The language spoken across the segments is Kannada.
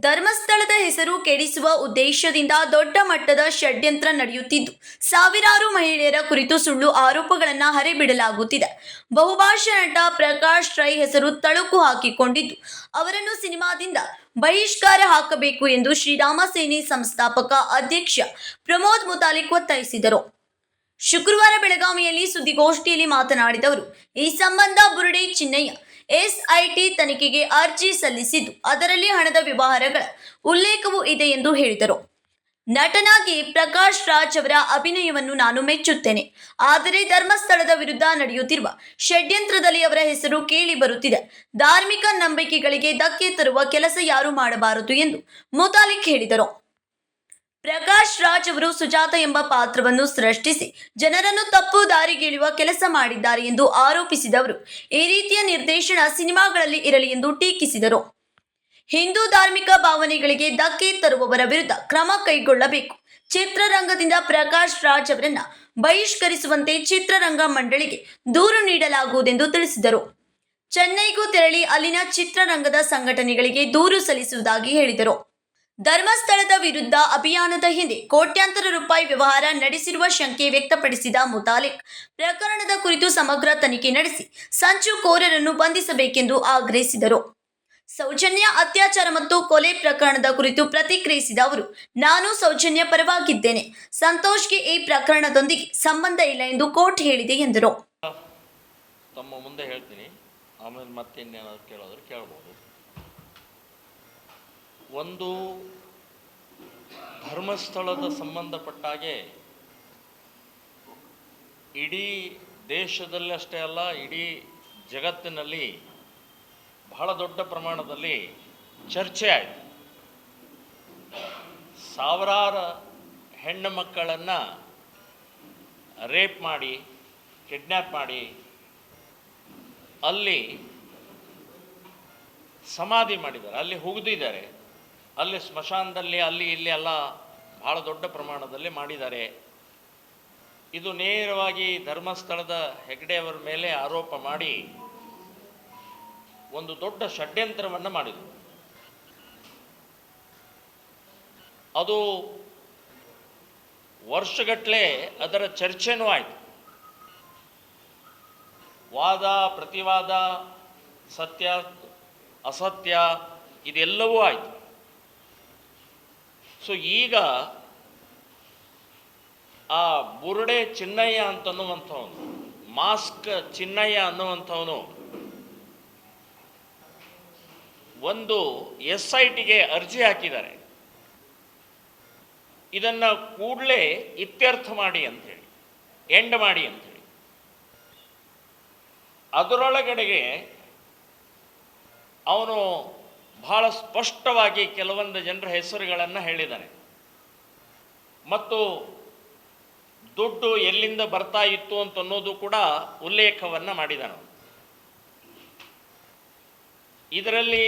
ಧರ್ಮಸ್ಥಳದ ಹೆಸರು ಕೆಡಿಸುವ ಉದ್ದೇಶದಿಂದ ದೊಡ್ಡ ಮಟ್ಟದ ಷಡ್ಯಂತ್ರ ನಡೆಯುತ್ತಿದ್ದು, ಸಾವಿರಾರು ಮಹಿಳೆಯರ ಕುರಿತು ಸುಳ್ಳು ಆರೋಪಗಳನ್ನು ಹರಿಬಿಡಲಾಗುತ್ತಿದೆ. ಬಹುಭಾಷಾ ನಟ ಪ್ರಕಾಶ್ ರೈ ಹೆಸರು ತಳುಕು ಹಾಕಿಕೊಂಡಿದ್ದು, ಅವರನ್ನು ಸಿನಿಮಾದಿಂದ ಬಹಿಷ್ಕಾರ ಹಾಕಬೇಕು ಎಂದು ಶ್ರೀರಾಮ ಸೇನೆ ಸಂಸ್ಥಾಪಕ ಅಧ್ಯಕ್ಷ ಪ್ರಮೋದ್ ಮುತಾಲಿಕ್ ಒತ್ತಾಯಿಸಿದರು. ಶುಕ್ರವಾರ ಬೆಳಗಾವಿಯಲ್ಲಿ ಸುದ್ದಿಗೋಷ್ಠಿಯಲ್ಲಿ ಮಾತನಾಡಿದ ಅವರು, ಈ ಸಂಬಂಧ ಬುರುಡೆ ಚಿನ್ನಯ್ಯ ಎಸ್ಐಟಿ ತನಿಖೆಗೆ ಅರ್ಜಿ ಸಲ್ಲಿಸಿದ್ದು, ಅದರಲ್ಲಿ ಹಣದ ವ್ಯವಹಾರಗಳ ಉಲ್ಲೇಖವೂ ಇದೆ ಎಂದು ಹೇಳಿದರು. ನಟನಾಗಿ ಪ್ರಕಾಶ್ ರಾಜ್ ಅವರ ಅಭಿನಯವನ್ನು ನಾನು ಮೆಚ್ಚುತ್ತೇನೆ. ಆದರೆ ಧರ್ಮಸ್ಥಳದ ವಿರುದ್ಧ ನಡೆಯುತ್ತಿರುವ ಷಡ್ಯಂತ್ರದಲ್ಲಿ ಅವರ ಹೆಸರು ಕೇಳಿ ಬರುತ್ತಿದೆ. ಧಾರ್ಮಿಕ ನಂಬಿಕೆಗಳಿಗೆ ಧಕ್ಕೆ ತರುವ ಕೆಲಸ ಯಾರು ಮಾಡಬಾರದು ಎಂದು ಮುತಾಲಿಕ್ ಹೇಳಿದರು. ಪ್ರಕಾಶ್ ರಾಜ್ ಅವರು ಸುಜಾತ ಎಂಬ ಪಾತ್ರವನ್ನು ಸೃಷ್ಟಿಸಿ ಜನರನ್ನು ತಪ್ಪು ದಾರಿಗೆಳೆಯುವ ಕೆಲಸ ಮಾಡಿದ್ದಾರೆ ಎಂದು ಆರೋಪಿಸಿದ ಅವರು, ಈ ರೀತಿಯ ನಿರ್ದೇಶನ ಸಿನಿಮಾಗಳಲ್ಲಿ ಇರಲಿ ಎಂದು ಟೀಕಿಸಿದರು. ಹಿಂದೂ ಧಾರ್ಮಿಕ ಭಾವನೆಗಳಿಗೆ ಧಕ್ಕೆ ತರುವವರ ವಿರುದ್ಧ ಕ್ರಮ ಕೈಗೊಳ್ಳಬೇಕು. ಚಿತ್ರರಂಗದಿಂದ ಪ್ರಕಾಶ್ ರಾಜ್ ಅವರನ್ನ ಬಹಿಷ್ಕರಿಸುವಂತೆ ಚಿತ್ರರಂಗ ಮಂಡಳಿಗೆ ದೂರು ನೀಡಲಾಗುವುದೆಂದು ತಿಳಿಸಿದರು. ಚೆನ್ನೈಗೂ ತೆರಳಿ ಅಲ್ಲಿನ ಚಿತ್ರರಂಗದ ಸಂಘಟನೆಗಳಿಗೆ ದೂರು ಸಲ್ಲಿಸುವುದಾಗಿ ಹೇಳಿದರು. ಧರ್ಮಸ್ಥಳದ ವಿರುದ್ಧ ಅಭಿಯಾನದ ಹಿಂದೆ ಕೋಟ್ಯಾಂತರ ರೂಪಾಯಿ ವ್ಯವಹಾರ ನಡೆಸಿರುವ ಶಂಕೆ ವ್ಯಕ್ತಪಡಿಸಿದ ಮುತಾಲಿಕ್, ಪ್ರಕರಣದ ಕುರಿತು ಸಮಗ್ರ ತನಿಖೆ ನಡೆಸಿ ಸಂಚುಕೋರರನ್ನು ಬಂಧಿಸಬೇಕೆಂದು ಆಗ್ರಹಿಸಿದರು. ಸೌಜನ್ಯ ಅತ್ಯಾಚಾರ ಮತ್ತು ಕೊಲೆ ಪ್ರಕರಣದ ಕುರಿತು ಪ್ರತಿಕ್ರಿಯಿಸಿದ ಅವರು, ನಾನು ಸೌಜನ್ಯ ಪರವಾಗಿದ್ದೇನೆ. ಸಂತೋಷ್ಗೆ ಈ ಪ್ರಕರಣದೊಂದಿಗೆ ಸಂಬಂಧ ಇಲ್ಲ ಎಂದು ಕೋರ್ಟ್ ಹೇಳಿದೆ ಎಂದರು. ತಮ್ಮ ಮುಂದೆ ಹೇಳ್ತೀನಿ, ಆಮೇಲೆ ಮತ್ತೆ ಇನ್ನೇನಾದ್ರು ಕೇಳೋದ್ರು ಕೇಳಬಹುದು. ಒಂದು ಧರ್ಮಸ್ಥಳದ ಸಂಬಂಧಪಟ್ಟಾಗೆ ಇಡೀ ದೇಶದಲ್ಲಿ ಅಷ್ಟೇ ಅಲ್ಲ, ಇಡೀ ಜಗತ್ತಿನಲ್ಲಿ ಬಹಳ ದೊಡ್ಡ ಪ್ರಮಾಣದಲ್ಲಿ ಚರ್ಚೆ ಆಯಿತು. ಸಾವಿರಾರು ಹೆಣ್ಣು ಮಕ್ಕಳನ್ನು ರೇಪ್ ಮಾಡಿ, ಕಿಡ್ನ್ಯಾಪ್ ಮಾಡಿ, ಅಲ್ಲಿ ಸಮಾಧಿ ಮಾಡಿದ್ದಾರೆ, ಅಲ್ಲಿ ಹುಗಿದಿದ್ದಾರೆ, ಅಲ್ಲಿ ಸ್ಮಶಾನದಲ್ಲಿ ಅಲ್ಲಿ ಇಲ್ಲಿ ಎಲ್ಲ ಭಾಳ ದೊಡ್ಡ ಪ್ರಮಾಣದಲ್ಲಿ ಮಾಡಿದ್ದಾರೆ. ಇದು ನೇರವಾಗಿ ಧರ್ಮಸ್ಥಳದ ಹೆಗ್ಡೆಯವರ ಮೇಲೆ ಆರೋಪ ಮಾಡಿ ಒಂದು ದೊಡ್ಡ ಷಡ್ಯಂತ್ರವನ್ನು ಮಾಡಿದರು. ಅದು ವರ್ಷಗಟ್ಟಲೆ ಅದರ ಚರ್ಚೆನೂ ಆಯಿತು. ವಾದ ಪ್ರತಿವಾದ, ಸತ್ಯ ಅಸತ್ಯ ಇದೆಲ್ಲವೂ ಆಯಿತು. ಸೊ ಈಗ ಆ ಬುರುಡೆ ಚಿನ್ನಯ್ಯ ಅಂತನ್ನುವಂಥವನು, ಮಾಸ್ಕ್ ಚಿನ್ನಯ್ಯ ಅನ್ನುವಂಥವನು ಒಂದು SITಗೆ ಅರ್ಜಿ ಹಾಕಿದ್ದಾರೆ. ಇದನ್ನು ಕೂಡಲೇ ಇತ್ಯರ್ಥ ಮಾಡಿ ಅಂಥೇಳಿ, ಎಂಡ್ ಮಾಡಿ ಅಂಥೇಳಿ. ಅದರೊಳಗಡೆಗೆ ಅವನು ಬಹಳ ಸ್ಪಷ್ಟವಾಗಿ ಕೆಲವೊಂದು ಜನರ ಹೆಸರುಗಳನ್ನು ಹೇಳಿದ್ದಾನೆ ಮತ್ತು ದುಡ್ಡು ಎಲ್ಲಿಂದ ಬರ್ತಾ ಇತ್ತು ಅಂತ ಅನ್ನೋದು ಕೂಡ ಉಲ್ಲೇಖವನ್ನು ಮಾಡಿದನು. ಇದರಲ್ಲಿ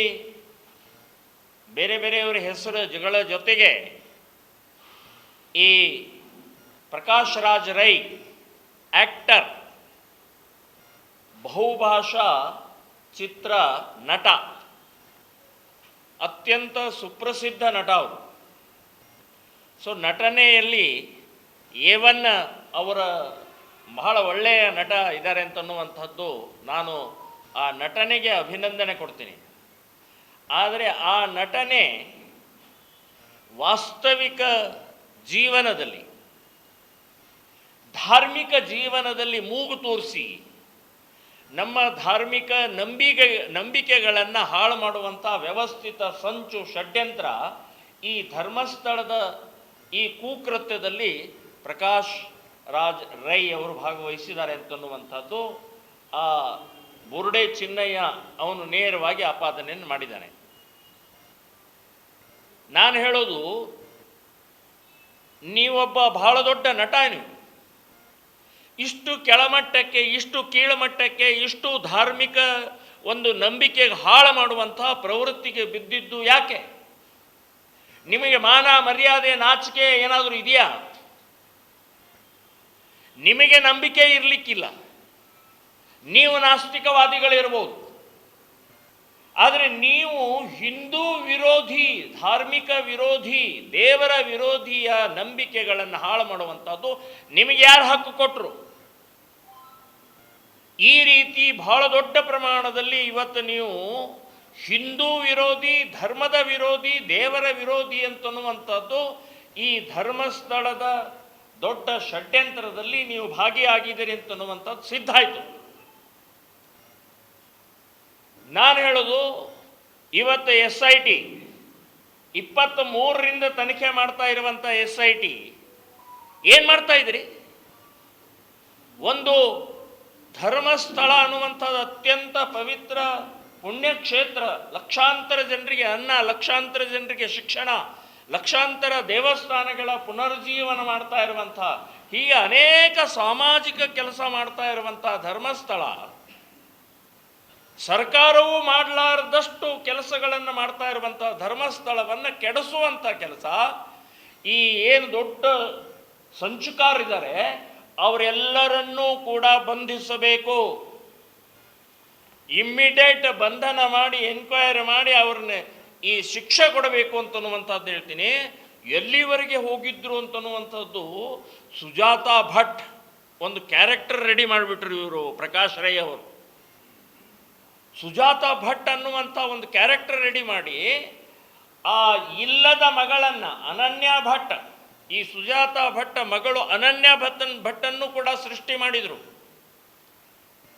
ಬೇರೆ ಬೇರೆಯವರ ಹೆಸರುಗಳ ಜೊತೆಗೆ ಈ ಪ್ರಕಾಶ್ ರಾಜ್ ರೈ ಆಕ್ಟರ್, ಬಹುಭಾಷಾ ಚಿತ್ರ ನಟ, ಅತ್ಯಂತ ಸುಪ್ರಸಿದ್ಧ ನಟ ಅವರು. ಸೊ ನಟನೆಯಲ್ಲಿ A1 ಅವರ ಬಹಳ ಒಳ್ಳೆಯ ನಟ ಇದ್ದಾರೆ ಅಂತನ್ನುವಂಥದ್ದು, ನಾನು ಆ ನಟನೆಗೆ ಅಭಿನಂದನೆ ಕೊಡ್ತೀನಿ. ಆದರೆ ಆ ನಟನೆ ವಾಸ್ತವಿಕ ಜೀವನದಲ್ಲಿ, ಧಾರ್ಮಿಕ ಜೀವನದಲ್ಲಿ ಮೂಗು ತೋರಿಸಿ ನಮ್ಮ ಧಾರ್ಮಿಕ ನಂಬಿಕೆಗಳನ್ನು ಹಾಳು ಮಾಡುವಂಥ ವ್ಯವಸ್ಥಿತ ಸಂಚು ಷಡ್ಯಂತ್ರ ಈ ಧರ್ಮಸ್ಥಳದ ಈ ಕುಕೃತ್ಯದಲ್ಲಿ ಪ್ರಕಾಶ್ ರಾಜ್ ರೈ ಅವರು ಭಾಗವಹಿಸಿದ್ದಾರೆ ಅಂತನ್ನುವಂಥದ್ದು ಆ ಬುರುಡೆ ಚಿನ್ನಯ್ಯ ಅವನು ನೇರವಾಗಿ ಆಪಾದನೆಯನ್ನು ಮಾಡಿದ್ದಾನೆ. ನಾನು ಹೇಳೋದು, ನೀವೊಬ್ಬ ಬಹಳ ದೊಡ್ಡ ನಟ, ನೀವು ಇಷ್ಟು ಕೆಳಮಟ್ಟಕ್ಕೆ, ಇಷ್ಟು ಕೀಳುಮಟ್ಟಕ್ಕೆ, ಇಷ್ಟು ಧಾರ್ಮಿಕ ಒಂದು ನಂಬಿಕೆಗೆ ಹಾಳು ಮಾಡುವಂತಹ ಪ್ರವೃತ್ತಿಗೆ ಬಿದ್ದಿದ್ದು ಯಾಕೆ? ನಿಮಗೆ ಮಾನ ಮರ್ಯಾದೆ ನಾಚಿಕೆ ಏನಾದರೂ ಇದೆಯಾ? ನಿಮಗೆ ನಂಬಿಕೆ ಇರಲಿಕ್ಕಿಲ್ಲ, ನೀವು ನಾಸ್ತಿಕವಾದಿಗಳಿರ್ಬೋದು, ಆದರೆ ನೀವು ಹಿಂದೂ ವಿರೋಧಿ, ಧಾರ್ಮಿಕ ವಿರೋಧಿ, ದೇವರ ವಿರೋಧಿಯ ನಂಬಿಕೆಗಳನ್ನು ಹಾಳು ಮಾಡುವಂಥದ್ದು ನಿಮಗೆ ಯಾರು ಹಕ್ಕು ಕೊಟ್ಟರು? ಈ ರೀತಿ ಬಹಳ ದೊಡ್ಡ ಪ್ರಮಾಣದಲ್ಲಿ ಇವತ್ತು ನೀವು ಹಿಂದೂ ವಿರೋಧಿ, ಧರ್ಮದ ವಿರೋಧಿ, ದೇವರ ವಿರೋಧಿ ಅಂತನ್ನುವಂಥದ್ದು ಈ ಧರ್ಮಸ್ಥಳದ ದೊಡ್ಡ ಷಡ್ಯಂತ್ರದಲ್ಲಿ ನೀವು ಭಾಗಿಯಾಗಿದ್ದೀರಿ ಅಂತನ್ನುವಂಥದ್ದು ಸಿದ್ಧ ಆಯಿತು. ನಾನು ಹೇಳೋದು, ಇವತ್ತು SIT 23ರಿಂದ ತನಿಖೆ ಮಾಡ್ತಾ ಇರುವಂಥ SIT ಏನು ಮಾಡ್ತಾ ಇದ್ರಿ? ಒಂದು ಧರ್ಮಸ್ಥಳ ಅನ್ನುವಂಥದ್ದು ಅತ್ಯಂತ ಪವಿತ್ರ ಪುಣ್ಯಕ್ಷೇತ್ರ, ಲಕ್ಷಾಂತರ ಜನರಿಗೆ ಅನ್ನ, ಲಕ್ಷಾಂತರ ಜನರಿಗೆ ಶಿಕ್ಷಣ, ಲಕ್ಷಾಂತರ ದೇವಸ್ಥಾನಗಳ ಪುನರುಜ್ಜೀವನ ಮಾಡ್ತಾ ಇರುವಂಥ, ಹೀಗೆ ಅನೇಕ ಸಾಮಾಜಿಕ ಕೆಲಸ ಮಾಡ್ತಾ ಇರುವಂಥ ಧರ್ಮಸ್ಥಳ, ಸರ್ಕಾರವೂ ಮಾಡಲಾರದಷ್ಟು ಕೆಲಸಗಳನ್ನು ಮಾಡ್ತಾ ಇರುವಂಥ ಧರ್ಮಸ್ಥಳವನ್ನು ಕೆಡಿಸುವಂಥ ಕೆಲಸ ಈ ಏನು ದೊಡ್ಡ ಸಂಚುಕಾರಿದ್ದಾರೆ ಅವರೆಲ್ಲರನ್ನೂ ಕೂಡ ಬಂಧಿಸಬೇಕು. ಇಮ್ಮಿಡಿಯೇಟ್ ಬಂಧನ ಮಾಡಿ ಎನ್ಕ್ವೈರಿ ಮಾಡಿ ಅವ್ರನ್ನ ಈ ಶಿಕ್ಷೆ ಕೊಡಬೇಕು ಅಂತನ್ನುವಂಥದ್ದು ಹೇಳ್ತೀನಿ. ಎಲ್ಲಿವರೆಗೆ ಹೋಗಿದ್ರು ಅಂತನ್ನುವಂಥದ್ದು, ಸುಜಾತಾ ಭಟ್ ಒಂದು ಕ್ಯಾರೆಕ್ಟರ್ ರೆಡಿ ಮಾಡಿಬಿಟ್ರು ಇವರು, ಪ್ರಕಾಶ್ ರೈ ಅವರು. ಸುಜಾತಾ ಭಟ್ ಅನ್ನುವಂಥ ಒಂದು ಕ್ಯಾರೆಕ್ಟರ್ ರೆಡಿ ಮಾಡಿ ಆ ಇಲ್ಲದ ಮಗಳನ್ನು ಅನನ್ಯ ಭಟ್, ಈ ಸುಜಾತಾ ಭಟ್ ಮಗಳು ಅನನ್ಯ ಭಟ್ಟನ್ನು ಕೂಡ ಸೃಷ್ಟಿ ಮಾಡಿದರು.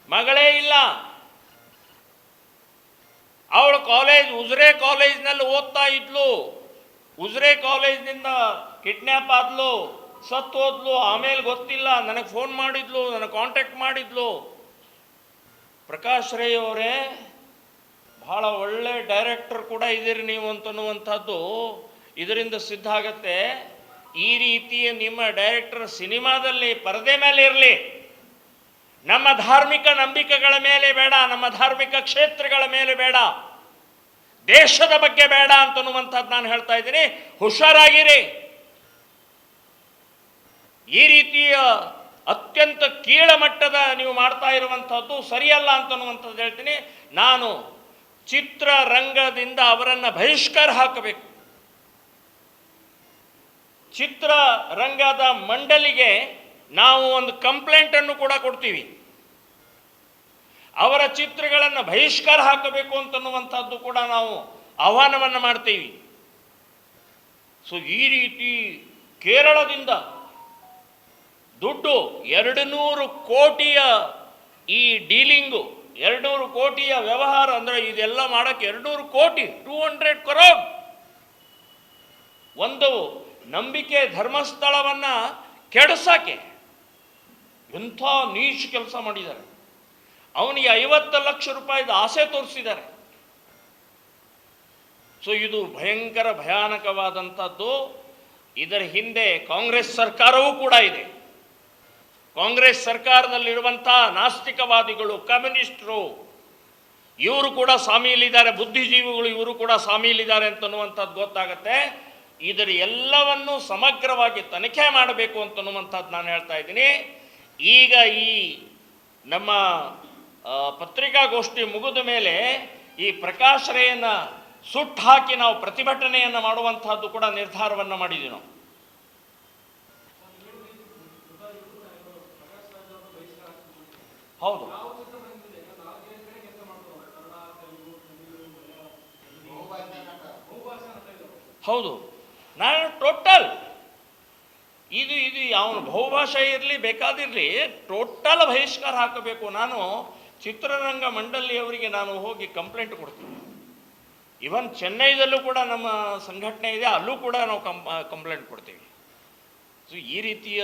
ಮಗಳೇ ಇಲ್ಲ, ಅವಳು ಉಜಿರೆ ಕಾಲೇಜ್ನಲ್ಲಿ ಓದ್ತಾ ಇದ್ಲು. ಉಜಿರೆ ಕಾಲೇಜ್ನಿಂದ ಕಿಡ್ನ್ಯಾಪ್ ಆದ್ಲು, ಸತ್ತು ಹೋದ್ಲು. ಆಮೇಲೆ ಗೊತ್ತಿಲ್ಲ, ನನಗೆ ಫೋನ್ ಮಾಡಿದ್ಲು, ನನಗೆ ಕಾಂಟ್ಯಾಕ್ಟ್ ಮಾಡಿದ್ಲು. ಪ್ರಕಾಶ್ ರೈ ಅವರೇ, ಬಹಳ ಒಳ್ಳೆ ಡೈರೆಕ್ಟರ್ ಕೂಡ ಇದ್ದೀರಿ ನೀವು ಅಂತನ್ನುವಂಥದ್ದು ಇದರಿಂದ ಸಿದ್ಧ ಆಗತ್ತೆ. ಈ ರೀತಿಯ ನಿಮ್ಮ ಡೈರೆಕ್ಟರ್ ಸಿನಿಮಾದಲ್ಲಿ ಪರದೆ ಮೇಲೆ ಇರಲಿ, ನಮ್ಮ ಧಾರ್ಮಿಕ ನಂಬಿಕೆಗಳ ಮೇಲೆ ಬೇಡ, ನಮ್ಮ ಧಾರ್ಮಿಕ ಕ್ಷೇತ್ರಗಳ ಮೇಲೆ ಬೇಡ, ದೇಶದ ಬಗ್ಗೆ ಬೇಡ ಅಂತನ್ನುವಂಥದ್ದು ನಾನು ಹೇಳ್ತಾ ಇದ್ದೀನಿ. ಹುಷಾರಾಗಿರಿ. ಈ ರೀತಿಯ ಅತ್ಯಂತ ಕೀಳಮಟ್ಟದ ನೀವು ಮಾಡ್ತಾ ಇರುವಂಥದ್ದು ಸರಿಯಲ್ಲ ಅಂತನ್ನುವಂಥದ್ದು ಹೇಳ್ತೀನಿ. ನಾನು ಚಿತ್ರರಂಗದಿಂದ ಅವರನ್ನು ಬಹಿಷ್ಕಾರ ಹಾಕಬೇಕು. ಚಿತ್ರರಂಗದ ಮಂಡಳಿಗೆ ನಾವು ಒಂದು ಕಂಪ್ಲೇಂಟನ್ನು ಕೂಡ ಕೊಡ್ತೀವಿ. ಅವರ ಚಿತ್ರಗಳನ್ನು ಬಹಿಷ್ಕಾರ ಹಾಕಬೇಕು ಅಂತನ್ನುವಂಥದ್ದು ಕೂಡ ನಾವು ಆಹ್ವಾನವನ್ನು ಮಾಡ್ತೀವಿ. ಸೊ ಈ ರೀತಿ ಕೇರಳದಿಂದ ದುಡ್ಡು 200 ಕೋಟಿಯ ಈ ಡೀಲಿಂಗು, 200 ಕೋಟಿಯ ವ್ಯವಹಾರ, ಅಂದರೆ ಇದೆಲ್ಲ ಮಾಡೋಕ್ಕೆ 200 ಕೋಟಿ, 200 crore, ಒಂದು ನಂಬಿಕೆ ಧರ್ಮಸ್ಥಳವನ್ನು ಕೆಡಿಸೋಕ್ಕೆ ಎಂಥ ನೀಚ ಕೆಲಸ ಮಾಡಿದ್ದಾರೆ. ಅವನಿಗೆ 50 ಲಕ್ಷ ರೂಪಾಯಿದ ಆಸೆ ತೋರಿಸಿದ್ದಾರೆ. ಸೊ ಇದು ಭಯಂಕರ ಭಯಾನಕವಾದಂಥದ್ದು. ಇದರ ಹಿಂದೆ ಕಾಂಗ್ರೆಸ್ ಸರ್ಕಾರವೂ ಕೂಡ ಇದೆ. ಕಾಂಗ್ರೆಸ್ ಸರ್ಕಾರದಲ್ಲಿರುವಂಥ ನಾಸ್ತಿಕವಾದಿಗಳು, ಕಮ್ಯುನಿಸ್ಟರು, ಇವರು ಕೂಡ ಸಾಮೀಲಿದ್ದಾರೆ, ಬುದ್ಧಿಜೀವಿಗಳು ಇವರು ಕೂಡ ಸಾಮೀಲಿದ್ದಾರೆ ಅಂತನ್ನುವಂಥದ್ದು ಗೊತ್ತಾಗತ್ತೆ. ಇದರ ಎಲ್ಲವನ್ನು ಸಮಗ್ರವಾಗಿ ತನಿಖೆ ಮಾಡಬೇಕು ಅಂತನ್ನುವಂಥದ್ದು ನಾನು ಹೇಳ್ತಾ ಇದ್ದೀನಿ. ಈಗ ಈ ನಮ್ಮ ಪತ್ರಿಕಾಗೋಷ್ಠಿ ಮುಗಿದ ಮೇಲೆ ಈ ಪ್ರಕಾಶ್ ರೈಯನ್ನು ಸುಟ್ಟು ಹಾಕಿ ನಾವು ಪ್ರತಿಭಟನೆಯನ್ನು ಮಾಡುವಂತಹದ್ದು ಕೂಡ ನಿರ್ಧಾರವನ್ನು ಮಾಡಿದ್ವಿ ನಾವು. ಹೌದು ಹೌದು, ನಾನು ಟೋಟಲ್ ಇದು ಅವನು ಬಹುಭಾಷೆ ಇರಲಿ ಬೇಕಾದಿರಲಿ ಟೋಟಲ್ ಬಹಿಷ್ಕಾರ ಹಾಕಬೇಕು. ನಾನು ಚಿತ್ರರಂಗ ಮಂಡಳಿಯವರಿಗೆ ನಾನು ಹೋಗಿ ಕಂಪ್ಲೇಂಟ್ ಕೊಡ್ತೀನಿ. ಇವನ್ ಚೆನ್ನೈದಲ್ಲೂ ಕೂಡ ನಮ್ಮ ಸಂಘಟನೆ ಇದೆ, ಅಲ್ಲೂ ಕೂಡ ನಾವು ಕಂಪ್ಲೇಂಟ್ ಕೊಡ್ತೀವಿ. ಸೊ ಈ ರೀತಿಯ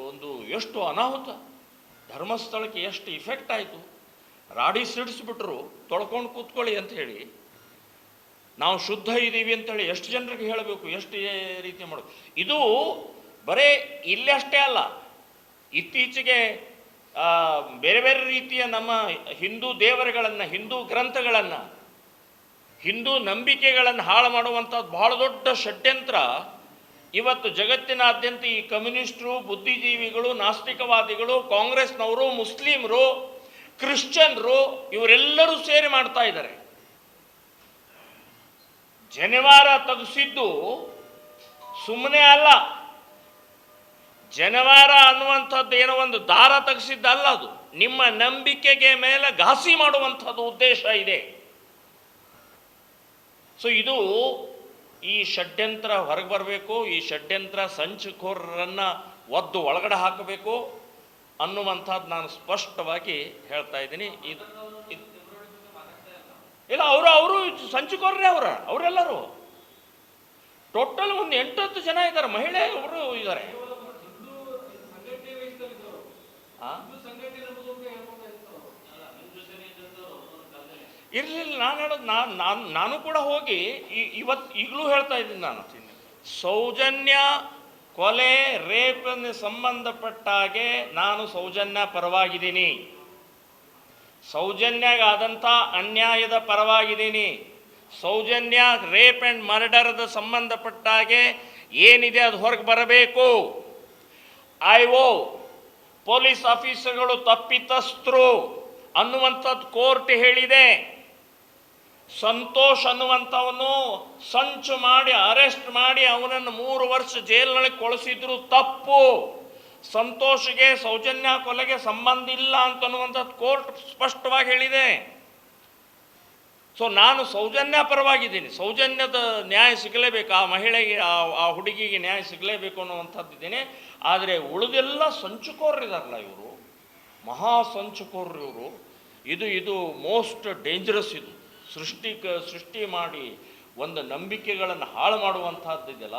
ಒಂದು ಎಷ್ಟು ಅನಾಹುತ, ಧರ್ಮಸ್ಥಳಕ್ಕೆ ಎಷ್ಟು ಇಫೆಕ್ಟ್ ಆಯಿತು. ರಾಡಿ ಸಿಡಿಸ್ಬಿಟ್ರು, ತೊಳ್ಕೊಂಡು ಕೂತ್ಕೊಳ್ಳಿ ಅಂತ ಹೇಳಿ, ನಾವು ಶುದ್ಧ ಇದ್ದೀವಿ ಅಂತೇಳಿ ಎಷ್ಟು ಜನರಿಗೆ ಹೇಳಬೇಕು, ಎಷ್ಟು ರೀತಿ ಮಾಡೋದು. ಇದು ಬರೇ ಇಲ್ಲೇ ಅಷ್ಟೇ ಅಲ್ಲ, ಇತ್ತೀಚೆಗೆ ಬೇರೆ ಬೇರೆ ರೀತಿಯ ನಮ್ಮ ಹಿಂದೂ ದೇವರುಗಳನ್ನು, ಹಿಂದೂ ಗ್ರಂಥಗಳನ್ನು, ಹಿಂದೂ ನಂಬಿಕೆಗಳನ್ನು ಹಾಳು ಮಾಡುವಂಥದ್ದು ಬಹಳ ದೊಡ್ಡ ಷಡ್ಯಂತ್ರ ಇವತ್ತು ಜಗತ್ತಿನಾದ್ಯಂತ ಈ ಕಮ್ಯುನಿಸ್ಟರು, ಬುದ್ಧಿಜೀವಿಗಳು, ನಾಸ್ತಿಕವಾದಿಗಳು, ಕಾಂಗ್ರೆಸ್ನವರು, ಮುಸ್ಲಿಮರು, ಕ್ರಿಶ್ಚಿಯನ್ರು ಇವರೆಲ್ಲರೂ ಸೇರಿ ಮಾಡ್ತಾ ಇದ್ದಾರೆ. ಜನಿವಾರ ತೆಗೆಸಿದ್ದು ಸುಮ್ಮನೆ ಅಲ್ಲ. ಜನಿವಾರ ಅನ್ನುವಂಥದ್ದು ಏನೋ ಒಂದು ದಾರ ತೆಗೆಸಿದ್ದಲ್ಲ, ಅದು ನಿಮ್ಮ ನಂಬಿಕೆಗೆ ಮೇಲೆ ಘಾಸಿ ಮಾಡುವಂಥದ್ದು ಉದ್ದೇಶ ಇದೆ. ಸೊ ಇದು ಈ ಷಡ್ಯಂತ್ರ ಹೊರಗೆ ಬರಬೇಕು, ಈ ಷಡ್ಯಂತ್ರ ಸಂಚುಕೋರರನ್ನ ಒದ್ದು ಒಳಗಡೆ ಹಾಕಬೇಕು ಅನ್ನುವಂಥದ್ದು ನಾನು ಸ್ಪಷ್ಟವಾಗಿ ಹೇಳ್ತಾ ಇದ್ದೀನಿ. ಇಲ್ಲ, ಅವರು ಸಂಚುಕೋರರೇ, ಅವರೆಲ್ಲರೂ ಟೋಟಲ್ ಒಂದು 8-10 ಜನ ಇದ್ದಾರೆ, ಮಹಿಳೆ ಅವರು ಇದ್ದಾರೆ. ಇರಲಿಲ್ಲ, ನಾನು ಹೇಳೋದು ನಾನು ಕೂಡ ಹೋಗಿ ಈಗಲೂ ಹೇಳ್ತಾ ಇದ್ದೀನಿ, ನಾನು ಸೌಜನ್ಯ ಕೊಲೆ ರೇಪ್ಗೆ ಸಂಬಂಧಪಟ್ಟಾಗೆ ನಾನು ಸೌಜನ್ಯ ಪರವಾಗಿದ್ದೀನಿ, ಸೌಜನ್ಯಗಾದಂಥ ಅನ್ಯಾಯದ ಪರವಾಗಿದ್ದೀನಿ. ಸೌಜನ್ಯ ರೇಪ್ ಆ್ಯಂಡ್ ಮರ್ಡರ್ದ ಸಂಬಂಧಪಟ್ಟಾಗೆ ಏನಿದೆ ಅದು ಹೊರಗೆ ಬರಬೇಕು. IO ಪೊಲೀಸ್ ಆಫೀಸರ್ಗಳು ತಪ್ಪಿತಸ್ಥರು ಅನ್ನುವಂಥದ್ದು ಕೋರ್ಟ್ ಹೇಳಿದೆ. ಸಂತೋಷ್ ಅನ್ನುವಂಥವನು ಸಂಚು ಮಾಡಿ ಅರೆಸ್ಟ್ ಮಾಡಿ ಅವನನ್ನು 3 ವರ್ಷ ಜೈಲಿನೊಳಗೆ ಕೊಳಿಸಿದ್ರು ತಪ್ಪು. ಸಂತೋಷ್ಗೆ ಸೌಜನ್ಯ ಕೊಲೆಗೆ ಸಂಬಂಧ ಇಲ್ಲ ಅಂತನ್ನುವಂಥದ್ದು ಕೋರ್ಟ್ ಸ್ಪಷ್ಟವಾಗಿ ಹೇಳಿದೆ. ಸೊ ನಾನು ಸೌಜನ್ಯ ಪರವಾಗಿದ್ದೀನಿ, ಸೌಜನ್ಯದ ನ್ಯಾಯ ಸಿಗಲೇಬೇಕು, ಆ ಮಹಿಳೆಗೆ ಆ ಹುಡುಗಿಗೆ ನ್ಯಾಯ ಸಿಗಲೇಬೇಕು ಅನ್ನುವಂಥದ್ದಿದ್ದೀನಿ. ಆದರೆ ಉಳಿದೆಲ್ಲ ಸಂಚುಕೋರರಿದಾರಲ್ಲ, ಇವರು ಮಹಾ ಸಂಚುಕೋರರು ಇವರು. ಇದು ಮೋಸ್ಟ್ ಡೇಂಜರಸ್. ಇದು ಸೃಷ್ಟಿ ಮಾಡಿ ಒಂದು ನಂಬಿಕೆಗಳನ್ನು ಹಾಳು ಮಾಡುವಂಥದ್ದು ಇದೆಯಲ್ಲ,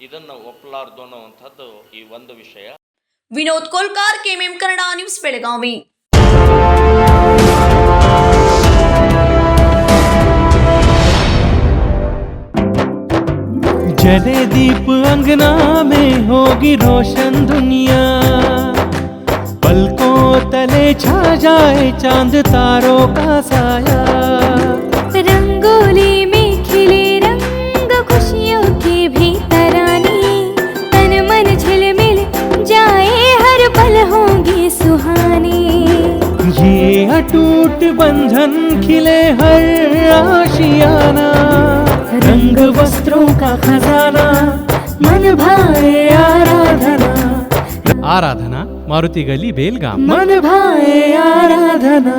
ಇದನ್ನು ಒಪ್ಪಲಾರ್ದು ಅನ್ನುವಂಥದ್ದು ಈ ಒಂದು ವಿಷಯ. Vinod Kolkar, KMM Kannada news, Belagavi. जले दीप अंगना में होगी रोशन दुनिया, पलकों तले छा जाए चांद तारों का साया, रंगोली में खिले रंग खुशियों के भी तराने, तन मन झिलमिल जाए हर पल होंगे सुहाने, ये अटूट बंधन खिले हर आशियाना, रंग वस्त्रों का खजाना, मन भाए आराधना, आराधना मारुति गली बेलगाम, मन भाए आराधना.